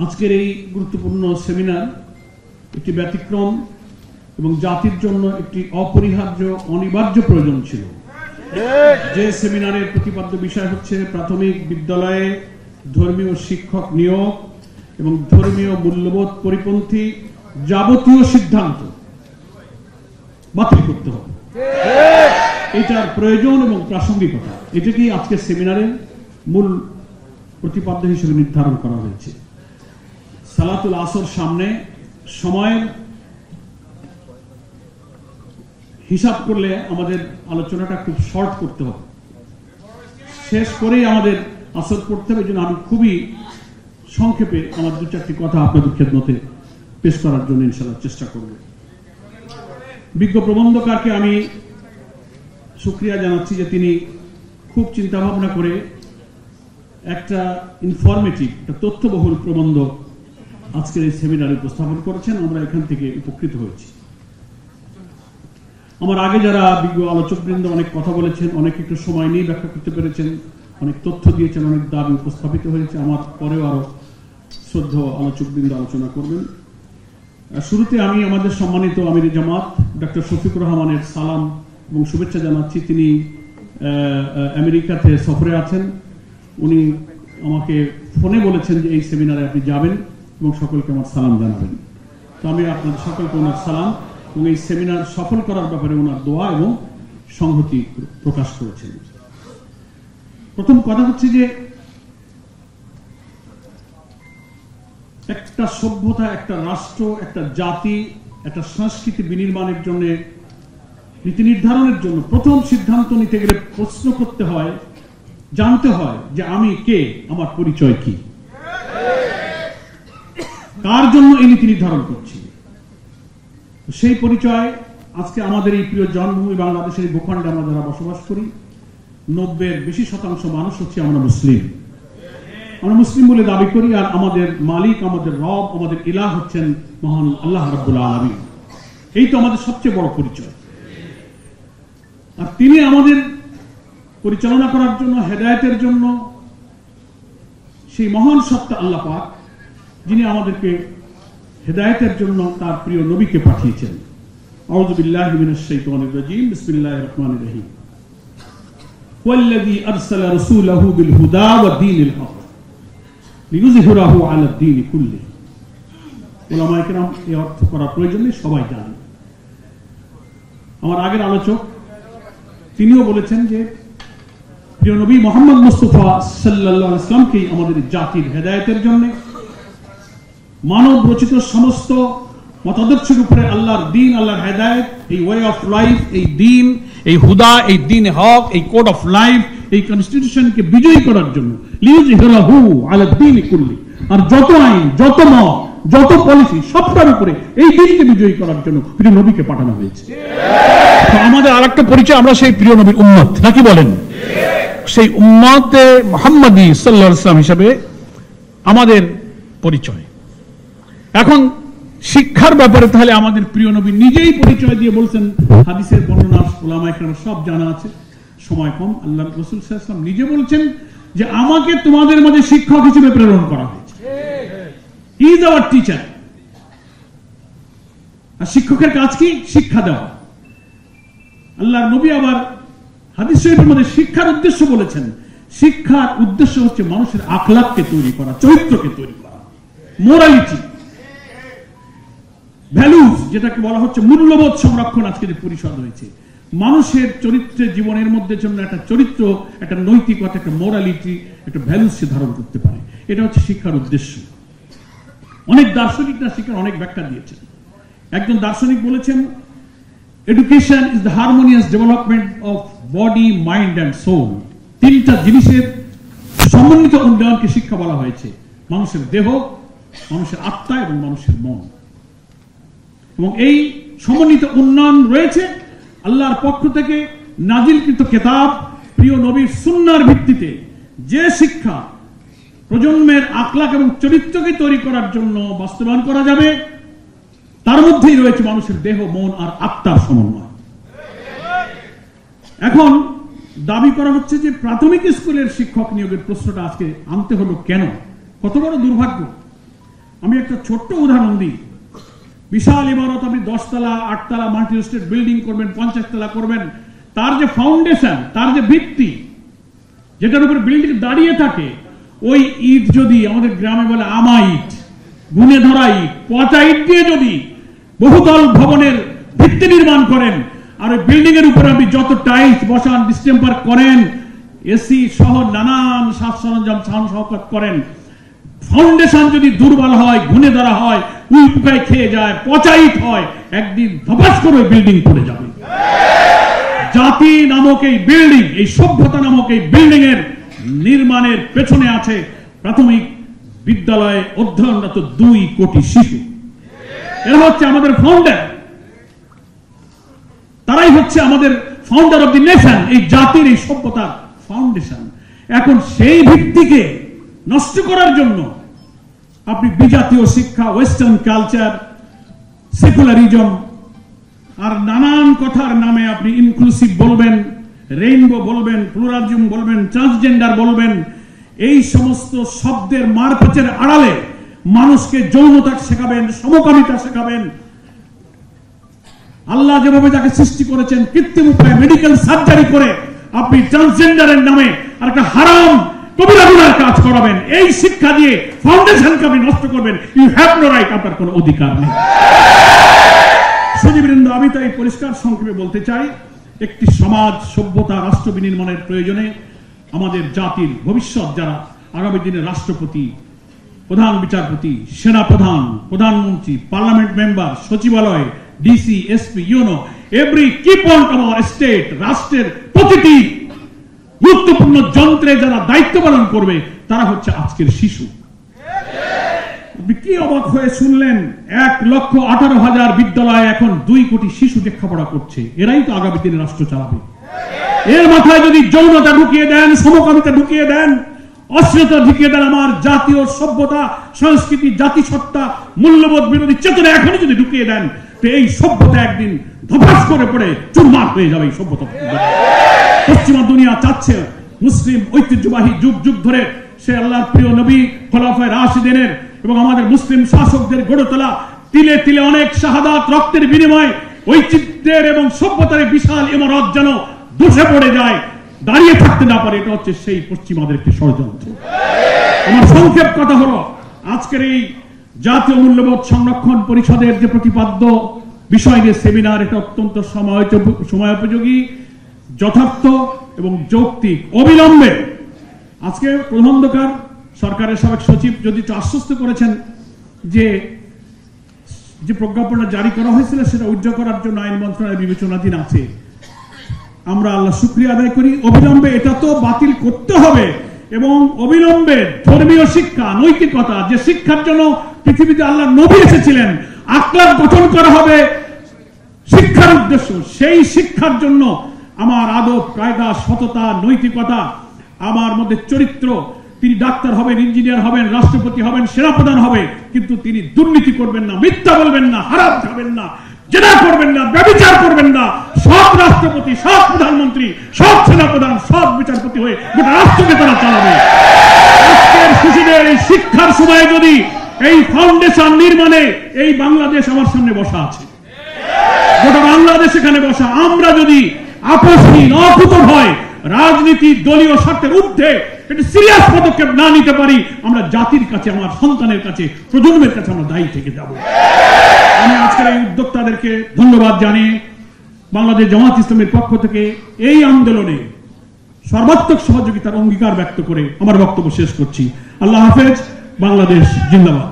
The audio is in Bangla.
আজকের এই গুরুত্বপূর্ণ সেমিনার একটি ব্যতিক্রম এবং জাতির জন্য একটি অপরিহার্য অনিবার্য প্রয়োজন ছিল। যে সেমিনারের প্রতিপাদ্য বিষয় হচ্ছে প্রাথমিক বিদ্যালয়ে ধর্মীয় শিক্ষক নিয়োগ এবং ধর্মীয় মূল্যবোধ পরিপন্থী যাবতীয় সিদ্ধান্ত বাতিল করতে হবে। এটার প্রয়োজন এবং প্রাসঙ্গিকতা এটাকেই আজকের সেমিনারের মূল প্রতিপাদ্য হিসেবে নির্ধারণ করা হয়েছে। সালাতুল আসর সামনে, সময়ের হিসাব করলে আমাদের আলোচনাটা খুব শর্ট করতে হবে, শেষ করেই আমাদের আসর পড়তে হবে। এই জন্য আমি খুবই সংক্ষেপে আমার দু চারটি কথা আপনাদের খেদমতে পেশ করার জন্য ইনশাআল্লাহ চেষ্টা করব। বিজ্ঞ প্রবন্ধকারকে আমি শুকরিয়া জানাচ্ছি যে তিনি খুব চিন্তা ভাবনা করে একটা ইনফরমেটিভ, একটা তথ্যবহুল প্রবন্ধ আজকের এই সেমিনারে উপস্থাপন করেছেন। আমরা এখান থেকে উপকৃত হয়েছি। আমার আগে যারা বিজ্ঞ আলোচকবৃন্দ অনেক কথা বলেছেন, অনেক একটু সময় নিয়ে ব্যাখ্যা করতে পেরেছেন, অনেক তথ্য দিয়েছেন, অনেক দাবি উপস্থাপিত হয়েছে। আমার পরেও আরো শ্রদ্ধেয় আলোচকবৃন্দ আলোচনা করবেন। শুরুতে আমি আমাদের সম্মানিত আমির জামাত ডক্টর শফিকুর রহমানের সালাম এবং শুভেচ্ছা জানাচ্ছি। তিনি আমেরিকাতে সফরে আছেন। উনি আমাকে ফোনে বলেছেন যে এই সেমিনারে আপনি যাবেন এবং সকলকে আমার সালাম জানাবেন। তো আমি আপনাদের সকলকে ওনার সালাম এবং এই সেমিনার সফল করার ব্যাপারে ওনার দোয়া এবং সংহতি প্রকাশ করেছেন। প্রথম কথা হচ্ছে যে একটা সভ্যতা, একটা রাষ্ট্র, একটা জাতি, একটা সংস্কৃতি বিনির্মাণের জন্য, নীতি নির্ধারণের জন্য প্রথম সিদ্ধান্ত নিতে গেলে প্রশ্ন করতে হয়, জানতে হয় যে আমি কে, আমার পরিচয় কি, কার জন্য এই নীতি নির্ধারণ করছি। সেই পরিচয় আজকে আমাদের এই প্রিয় জন্মভূমি বাংলাদেশের এই ভূখণ্ডে আমরা যারা বসবাস করি, 90-এর বেশি শতাংশ মানুষ হচ্ছে আমরা মুসলিম। আমরা মুসলিম বলে দাবি করি, আর আমাদের মালিক, আমাদের রব, আমাদের ইলাহ হচ্ছেন মহান আল্লাহ রাব্বুল আলামিন। এই তো আমাদের সবচেয়ে বড় পরিচয়। আর তিনি আমাদের পরিচালনা করার জন্য, হেদায়েতের জন্য সেই মহান সত্তা আল্লাহ পাক, যিনি আমাদেরকে হেদায়েতের জন্য তার প্রিয় নবীকে পাঠিয়েছেন। আউযু বিল্লাহি মিনাশ শাইতানির রাজীম, বিসমিল্লাহির রহমানির রহিম। ওয়াল্লাযী আরসালা রাসূলাহু বিল হুদা ওয়া দীনিল হক লিইয়ুযহিরাহু আলা দ্বীনি কুল্লিহি। উলামায়ে কেরাম এই অর্থ করা প্রয়োজন নেই, সবাই জানেন। আমার আগের আলোচক তিনিও বলেছেন যে প্রিয় নবী মুহাম্মদ মুস্তাফা সাল্লাল্লাহু আলাইহি ওয়াসাল্লামকে আমাদের জাতির হেদায়েতের জন্য, মানব রচিত সমস্ত মতাদর্শের উপরে আল্লাহর দ্বীন, আল্লাহর হেদায়েত, এই ওয়ে অফ লাইফ, এই দ্বীন, এই হুদা, এই দ্বীন হক, এই কোড অফ লাইফ, এই কনস্টিটিউশনকে বিজয়ী করার জন্য, লিইয়ুযহিরাহু আলা দ্বীনি কুল্লি, আর যত আইন, যত মত, যত পলিসি, সবটার উপরে এই দ্বীনকে বিজয়ী করার জন্য প্রিয় নবীকে পাঠানো হয়েছে। তো আমাদের আরেকটা পরিচয়, আমরা সেই প্রিয় নবীর উম্মত, নাকি বলেন? সেই উম্মতে মুহাম্মাদী সাল্লাল্লাহু আলাইহি ওয়াসাল্লাম হিসেবে আমাদের পরিচয়। এখন শিক্ষার ব্যাপারে তাহলে আমাদের প্রিয় নবী নিজেই পরিচয় দিয়ে বলছেন, হাদিসের বর্ণনা উলামায়ে কেরাম সব জানা আছে, সময় কম। আল্লাহ রাসূল সাল্লাল্লাহু আলাইহি ওয়াসাল্লাম নিজে বলছেন যে আমাকে তোমাদের মাঝে শিক্ষক হিসেবে প্রেরণ করা হয়েছে। He is our teacher. আর শিক্ষকের কাজ কি? শিক্ষা দেওয়া। আল্লাহর নবী আবার হাদিস শরীফের মধ্যে শিক্ষার উদ্দেশ্য বলেছেন, শিক্ষার উদ্দেশ্য হচ্ছে মানুষের আখলাককে তৈরি করা, চরিত্রকে তৈরি করা, মোরালিটি, ভ্যালুজ, যেটাকে বলা হচ্ছে মূল্যবোধ সংরক্ষণ। আজকে যে পরিষদ হয়েছে, মানুষের চরিত্রে, জীবনের মধ্যে জন্য একটা চরিত্র, একটা নৈতিকতা, একটা মোরালিটি, একটা ভ্যালুজ সে ধারণ করতে পারে। এটা হচ্ছে শিক্ষার উদ্দেশ্য। অনেক দার্শনিকরা শিক্ষার অনেক ব্যাখ্যা দিয়েছেন। একজন দার্শনিক বলেছেন, education is the harmonious development of body, mind and soul. তিনটা জিনিসের সমন্বিত উন্নয়নকে শিক্ষা বলা হয়েছে: মানুষের দেহ, মানুষের আত্মা এবং মানুষের মন। এবং এই সমন্বিত উন্নয়ন রয়েছে আল্লাহর পক্ষ থেকে নাজিলকৃত কিতাব, প্রিয় নবীর সুন্নাহর ভিত্তিতে। যে শিক্ষা প্রজন্মের আখলাক এবং চরিত্রকে তৈরি করার জন্য বাস্তবায়ন করা যাবে, তার মধ্যেই রয়েছে মানুষের দেহ, মন আর আত্মার সমন্বয়। এখন দাবি করা হচ্ছে যে প্রাথমিক স্কুলের শিক্ষক নিয়োগের প্রশ্নটা আজকে আনতে হলো কেন? কত বড় দুর্ভাগ্য আমি একটা ছোট্ট উদাহরণ দিই। বিশাল ইমারত, আপনি 10 তলা 8 তলা মাল্টি স্টেট বিল্ডিং করবেন, 50 তলা করবেন, তার যে ফাউন্ডেশন, তার যে ভিত্তি, যেটার উপর বিল্ডিং দাঁড়িয়ে থাকে, ওই ইট যদি আমাদের গ্রামে বলে আমা ইট, গুনে ধরা ইট, পচা ইট দিয়ে যদি বহুতল ভবনের ভিত্তি নির্মাণ করেন, আর ওই বিল্ডিং এর উপরে আপনি যত টাইলস বসান, ডিস্টেম্পার করেন, এসি সহ নানান সাজ সরঞ্জাম সাউন্ড সহকার করেন, ফাউন্ডেশন যদি দুর্বল হয়, গুনে ধরা হয়, উই পোকায় খেয়ে যায়, পচা ইট হয়, একদিন ধপাস করে বিল্ডিং পড়ে যাবে। জাতি নামক এই বিল্ডিং, এই সভ্যতা নামক এই বিল্ডিং এর নির্মাণের পেছনে আছে প্রাথমিক বিদ্যালয়ে অধ্যয়নরত 2 কোটি শিশু। এরা হচ্ছে আমাদের ফাউন্ডার, তারাই হচ্ছে আমাদের ফাউন্ডার অফ দি নেশন, এই জাতির এই সভ্যতার ফাউন্ডেশন। এখন সেই ভিত্তিকে নষ্ট করার জন্য আপনি বিজাতীয় শিক্ষা, ওয়েস্টার্ন কালচার, সেকুলারিজম আর নানান কথার নামে আপনি ইনক্লুসিভ বলবেন, রেইনবো বলবেন, প্লুরালিজম বলবেন, ট্রান্সজেন্ডার বলবেন, এই সমস্ত শব্দের মারপ্যাচের আড়ালে মানুষকে যৌনতা শেখাবেন, সমকামিতা শেখাবেন। আল্লাহ যেভাবে যাকে সৃষ্টি করেছেন কৃত্রিম উপায়ে মেডিকেল সার্জারি করে আপনি ট্রান্সজেন্ডারের নামে আর একটা হারাম কবিরা গুনার কাজ করাবেন। এই শিক্ষা দিয়ে ফাউন্ডেশনকে আপনি নষ্ট করবেন। ইউ হ্যাভ নো রাইট, আপনার কোনো অধিকার নেই। সুধীবৃন্দ, আমি তাই পরিষ্কার সংক্ষেপে বলতে চাই, একটি সমাজ, সভ্যতা, রাষ্ট্র বিনির্মাণের প্রয়োজনে আমাদের জাতির ভবিষ্যৎ যারা আগামী দিনে রাষ্ট্রপতি, প্রধান বিচারপতি, সেনাপ্রধান, প্রধানমন্ত্রী, পার্লামেন্ট মেম্বার, সচিবালয়, DC, SP, UNO, every key point of our state, রাষ্ট্রের প্রতিটি গুরুত্বপূর্ণ যন্ত্রে যারা দায়িত্ব পালন করবে, তারা হচ্ছে আজকের শিশু। কি অবাক হয়ে শুনলেন, 1,18,000 বিদ্যালয়ে এখন 2 কোটি শিশু লেখাপড়া করছে। এরাই তো আগামী দিনে রাষ্ট্র চালাবে। এর মাথায় যদি যৌনতা ঢুকিয়ে দেন, সমকামিতা ঢুকিয়ে দেন, অশ্লীলতা ঢুকিয়ে দেন, আমার জাতীয় সভ্যতা, সংস্কৃতি, জাতিসত্তা, মূল্যবোধ বিরোধী চেতনা এখনই যদি ঢুকিয়ে দেন, তো এই সভ্যতা একদিন ধপাস করে পড়ে চুরমার হয়ে যাবে। এই সভ্যতা পশ্চিমা দুনিয়া চাচ্ছে মুসলিম ঐতিহ্যবাহী যুগ যুগ ধরে সে আল্লাহর প্রিয় নবী খোলাফায়ে রাশিদিনের এবং আমাদের মুসলিম শাসকদের গড়ে তোলা তিলে তিলে অনেক শাহাদাত, রক্তের বিনিময়ে ঐচিত্র্যের এবং সভ্যতার বিশাল ইমারত যেন ধসে পড়ে যায়, দাঁড়িয়ে থাকতে না পারে। এটা হচ্ছে সেই পশ্চিমাদের একটি ষড়যন্ত্র। আমার সংক্ষেপ কথা হলো, আজকের এই জাতীয় মূল্যবোধ সংরক্ষণ পরিষদের যে প্রতিপাদ্য বিষয় নিয়ে সেমিনার, এটা অত্যন্ত সময়োপযোগী, যথার্থ এবং যৌক্তিক। অবিলম্বে আজকে প্রধানমন্ত্রী সরকারের সাবেক সচিব যদি একটু আশ্বস্ত করেছেন যে প্রজ্ঞাপনটা জারি করা হয়েছিল সেটা উজ্জ্বল করার জন্য আইন মন্ত্রণালয়ের বিবেচনাধীন আছে। আমরা আল্লাহ শুকরিয়া আদায় করি। অবিলম্বে এটা তো বাতিল করতে হবে এবং অবিলম্বে ধর্মীয় শিক্ষা, নৈতিকতা, যে শিক্ষার জন্য পৃথিবীতে আল্লাহ নবী এসেছিলেন, আখলাক গঠন করা হবে শিক্ষার উদ্দেশ্য। সেই শিক্ষার জন্য আমার আদব, কায়দা, সততা, নৈতিকতা, আমার মধ্যে চরিত্র, তিনি ডাক্তার হবেন, ইঞ্জিনিয়ার হবেন, রাষ্ট্রপতি হবেন, সেনাপ্রধান হবে, কিন্তু তিনি দুর্নীতি করবেন না, মিথ্যা বলবেন না, হারাম খাবেন না, জেনা করবেন না, ব্যভিচার করবেন না। সব রাষ্ট্রপতি, সব প্রধানমন্ত্রী, সব সেনাপ্রধান, সব বিচারপতি হয়ে গোটা রাষ্ট্রকে তারা চালাবে। আজকের শিশুদের এই শিক্ষার সময় যদি এই ফাউন্ডেশন নির্মাণে এই বাংলাদেশ আমার সামনে বসা আছে, গোটা বাংলাদেশ এখানে বসা, আমরা যদি আপসহীন, অকুত হয় রাজনীতি, দলীয় স্বার্থের ঊর্ধ্বে একটি সিরিয়াস পদক্ষেপ না নিতে পারি, আমরা জাতির কাছে, আমার সন্তানের কাছে, প্রজন্মের কাছে আমরা দায়ী থেকে যাব। আমি আজকের এই উদ্যোক্তাদেরকে ধন্যবাদ জানিয়ে বাংলাদেশ জামাত ইসলামের পক্ষ থেকে এই আন্দোলনে সর্বাত্মক সহযোগিতার অঙ্গীকার ব্যক্ত করে আমার বক্তব্য শেষ করছি। আল্লাহ হাফেজ। বাংলাদেশ জিন্দাবাদ।